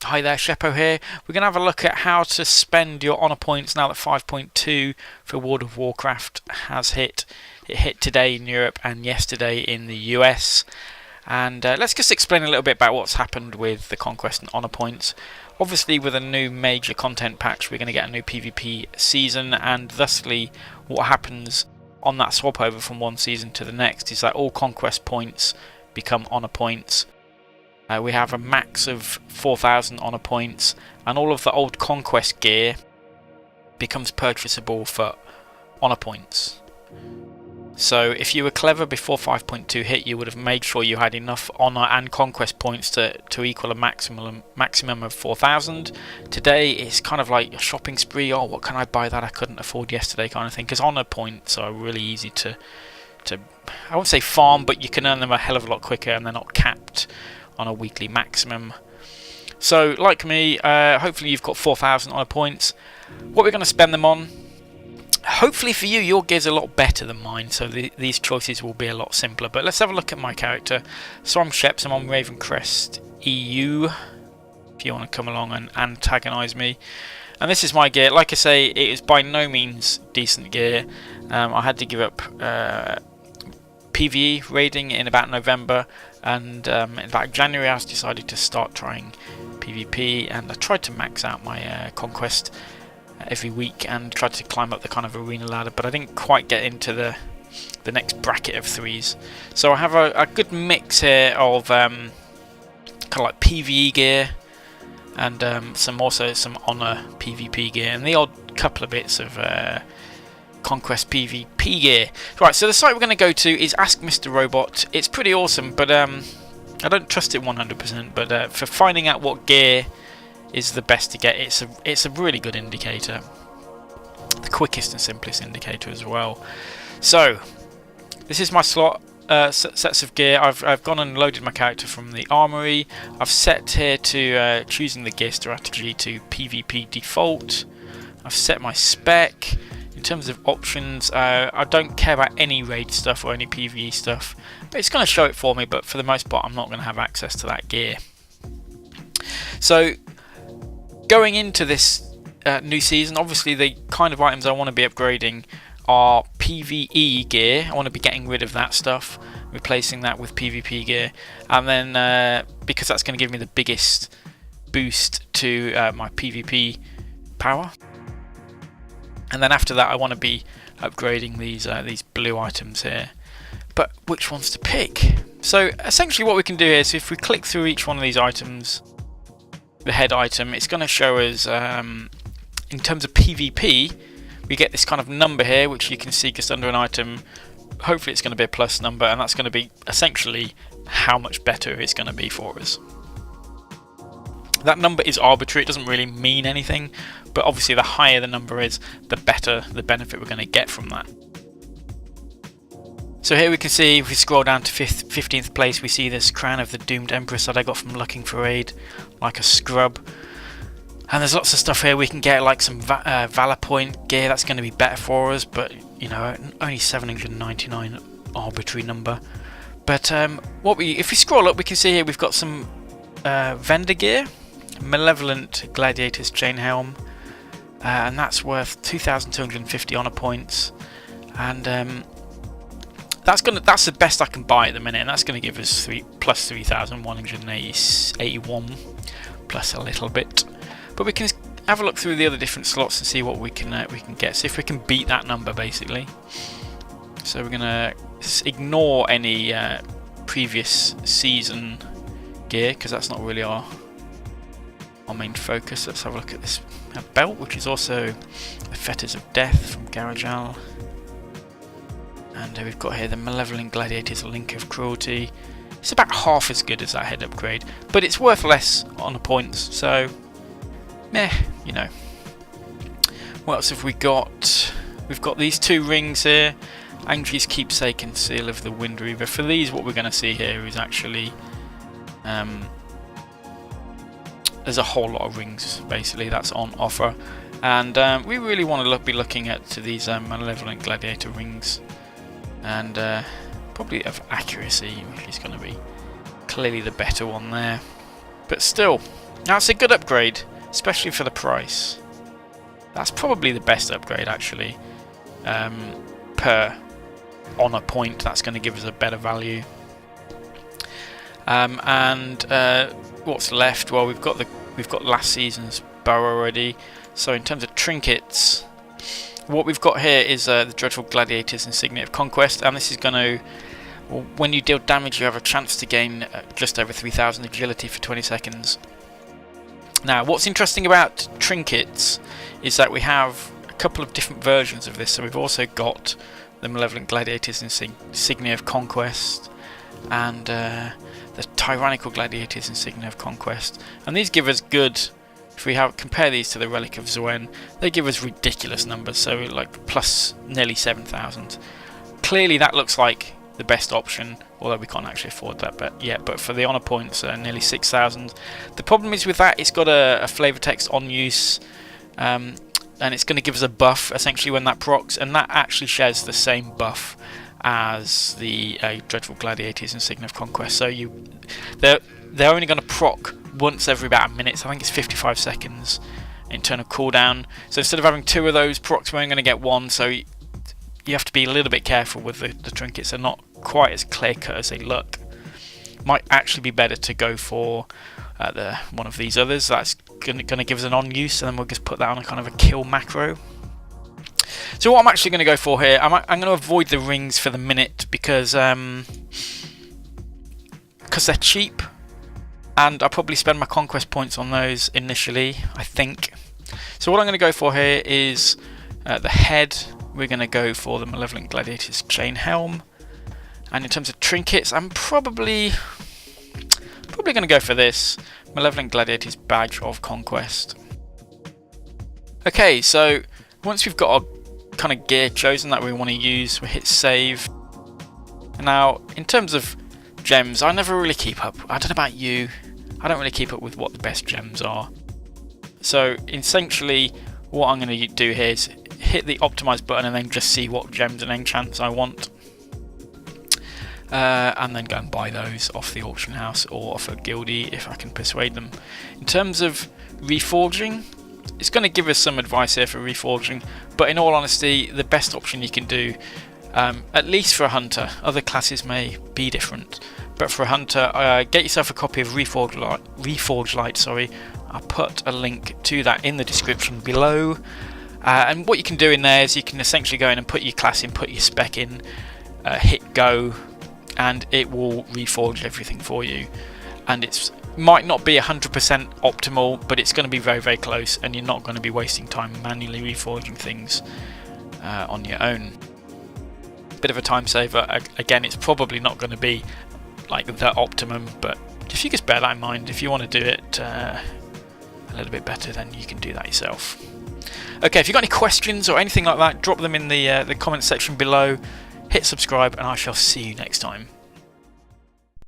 Hi there, Sheppo here. We're going to have a look at how to spend your honour points now that 5.2 for World of Warcraft has hit. It hit today in Europe and yesterday in the US. And let's just explain a little bit about what's happened with the conquest and honour points. Obviously, with a new major content patch, we're going to get a new PvP season, and thusly what happens on that swap over from one season to the next is that all conquest points become honour points. We have a max of 4,000 honour points, and all of the old conquest gear becomes purchasable for honour points. So if you were clever before 5.2 hit, you would have made sure you had enough honour and conquest points to equal a maximum of 4,000. Today it's kind of like a shopping spree. Oh, what can I buy that I couldn't afford yesterday kind of thing, because honour points are really easy to I won't say farm, but you can earn them a hell of a lot quicker, and they're not capped on a weekly maximum. So like me, hopefully you've got 4,000 honour points. What we're going to spend them on, hopefully for you, your gear's a lot better than mine, so these choices will be a lot simpler. But let's have a look at my character. So I'm Sheps, I'm on Ravencrest EU, if you want to come along and antagonise me. And this is my gear. Like I say, it is by no means decent gear. I had to give up PvE raiding in about November, and in about January I decided to start trying PvP, and I tried to max out my conquest every week and tried to climb up the kind of arena ladder, but I didn't quite get into the next bracket of 3s. So I have a good mix here of kind of like PvE gear and also some honour PvP gear, and the odd couple of bits of conquest PvP gear. Right, so the site we're going to go to is Ask Mr. Robot. It's pretty awesome, but I don't trust it 100%. But for finding out what gear is the best to get, it's a really good indicator. The quickest and simplest indicator as well. So this is my slot. Sets of gear. I've gone and loaded my character from the armory. I've set here to choosing the gear strategy to PvP default. I've set my spec. In terms of options, I don't care about any raid stuff or any PvE stuff, but it's going to show it for me, but for the most part I'm not going to have access to that gear. So going into this new season, obviously the kind of items I want to be upgrading are PvE gear. I want to be getting rid of that stuff, replacing that with PvP gear, and then because that's going to give me the biggest boost to my PvP power. And then after that I want to be upgrading these blue items here. But which ones to pick? So essentially what we can do here is if we click through each one of these items, the head item, it's going to show us in terms of PvP, we get this kind of number here which you can see just under an item. Hopefully it's going to be a plus number, and that's going to be essentially how much better it's going to be for us. That number is arbitrary, it doesn't really mean anything, but obviously the higher the number is, the better the benefit we're going to get from that. So here we can see, if we scroll down to 15th place, we see this Crown of the Doomed Empress that I got from looking for raid, like a scrub. And there's lots of stuff here we can get, like some Valor Point gear, that's going to be better for us, but you know, only 799 arbitrary number. But if we scroll up, we can see here we've got some vendor gear. Malevolent Gladiator's Chain Helm, and that's worth 2,250 honour points, and that's the best I can buy at the minute, and that's going to give us plus 3,181 plus a little bit. But we can have a look through the other different slots and see what we can get. See if we can beat that number basically. So we're going to ignore any previous season gear because that's not really our main focus. Let's have a look at this belt, which is also the Fetters of Death from Garajal. And we've got here the Malevolent Gladiator's Link of Cruelty. It's about half as good as that head upgrade, but it's worth less on the points, so meh, you know. What else have we got? We've got these two rings here, Angry's Keepsake and Seal of the Wind Reaver. For these, what we're going to see here is actually there's a whole lot of rings basically that's on offer, and we really want to be looking at these Malevolent Gladiator rings, and probably of accuracy, which is going to be clearly the better one there. But still, Now it's a good upgrade, especially for the price. That's probably the best upgrade actually, per honor point. That's going to give us a better value. What's left? Well, we've got last season's bow already. So in terms of trinkets, what we've got here is the Dreadful Gladiator's Insignia of Conquest, and this is going to, when you deal damage, you have a chance to gain just over 3,000 agility for 20 seconds. Now, what's interesting about trinkets is that we have a couple of different versions of this. So we've also got the Malevolent Gladiator's Insignia of Conquest and the Tyrannical Gladiator's Insignia of Conquest. And these give us good, if we compare these to the Relic of Zuen, they give us ridiculous numbers, so like plus nearly 7,000. Clearly that looks like the best option, although we can't actually afford that, but for the honor points, nearly 6,000. The problem is with that, it's got a flavor text on use, and it's going to give us a buff essentially when that procs, and that actually shares the same buff as the Dreadful Gladiator's Insignia of Conquest. So they're only going to proc once every about a minute, so I think it's 55 seconds internal cooldown. So instead of having 2 of those procs, we're only going to get 1, so you have to be a little bit careful with the trinkets. They're not quite as clear cut as they look. Might actually be better to go for one of these others. That's going to give us an on use, and then we'll just put that on a kind of a kill macro. So what I'm actually going to go for here, I'm going to avoid the rings for the minute because they're cheap, and I'll probably spend my conquest points on those initially, I think. So what I'm going to go for here is the head. We're going to go for the Malevolent Gladiator's Chain Helm. And in terms of trinkets, I'm probably going to go for this Malevolent Gladiator's Badge of Conquest. Okay, so once we've got our kind of gear chosen that we want to use, we hit save. Now, in terms of gems, I never really keep up. I don't know about you, I don't really keep up with what the best gems are. So essentially, what I'm going to do here is hit the optimize button and then just see what gems and enchants I want, and then go and buy those off the auction house or off a guildie if I can persuade them. In terms of reforging, it's going to give us some advice here for reforging, but in all honesty, the best option you can do, at least for a hunter, other classes may be different, but for a hunter, get yourself a copy of Reforged Light. I'll put a link to that in the description below. And what you can do in there is you can essentially go in and put your class in, put your spec in, hit go, and it will reforge everything for you. And it might not be 100% optimal, but it's going to be very, very close, and you're not going to be wasting time manually reforging things on your own. Bit of a time saver. Again, it's probably not going to be like the optimum, but if you just bear that in mind, if you want to do it a little bit better, then you can do that yourself. Okay, if you've got any questions or anything like that, drop them in the comment section below. Hit subscribe, and I shall see you next time.